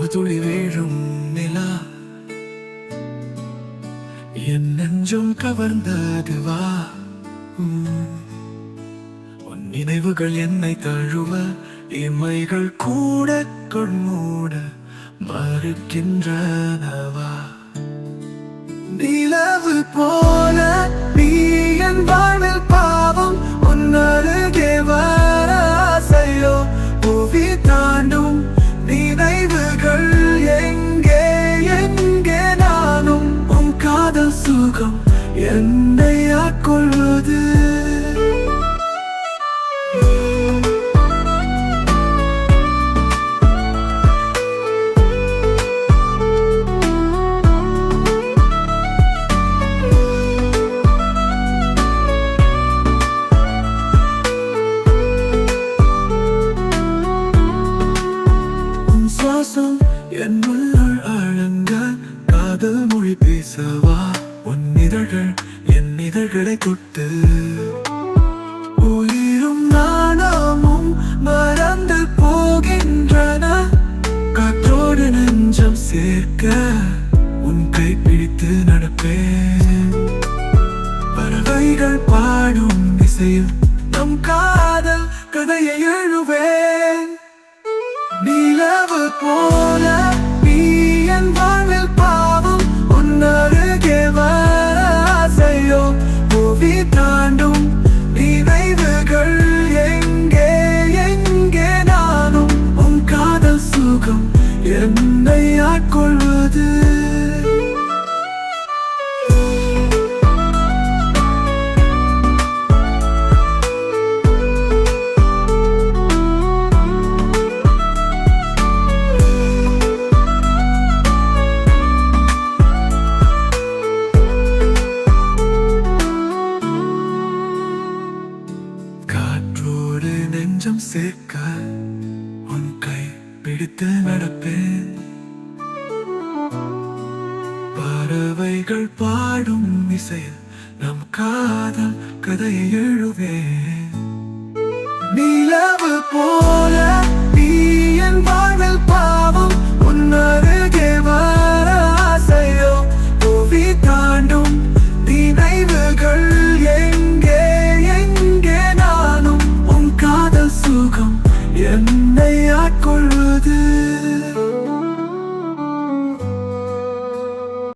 ஒரு துளி வீழும் நிலா என் நெஞ்சம் கவர்ந்ததுவா உன் நினைவுகள் என்னை தழுவ இமைகள் கூட கொள்மூட மறுக்கின்றனவா நிலவு போல நீ என் வாழ்வில் பாவம் உன்னருகே வர ஆசையோ புவி தாண்டும் நினைவுகள் எங்கே எங்கே நானும் உன் காதல் சுகம் என்னை ஆட்கொள்வது என் உள்ளுள் ஆழங்க காதல் மொழி பேசவா உன் இதழ்கள் என் இதழ்களை தொட்டு உயிரும் நாணமும் மறந்து போகின்றன காற்றோடு நெஞ்சம் சேர்க்க உன் கை பிடித்து நடப்பேன் பறவைகள் பாடும் இசையில் நம் காதல் கதையை எழுவேன் நிலவு போல நீ என் வாழ்வில் பாவம் உன்னருகே வர ஆசையோ புவி தாண்டும் நினைவுகள் எங்கே எங்கே நானும் உன் காதல் சுகம் என்னை ஆட்கொள்வது நெஞ்சம் சேர்க்க உன் கை பிடித்து நடப்பேன் பறவைகள் பாடும் இசையில் நம் காதல் கதையை எழுவேன் நிலவு போல நீ என் வாழ்வில் பாவம் உன்னர்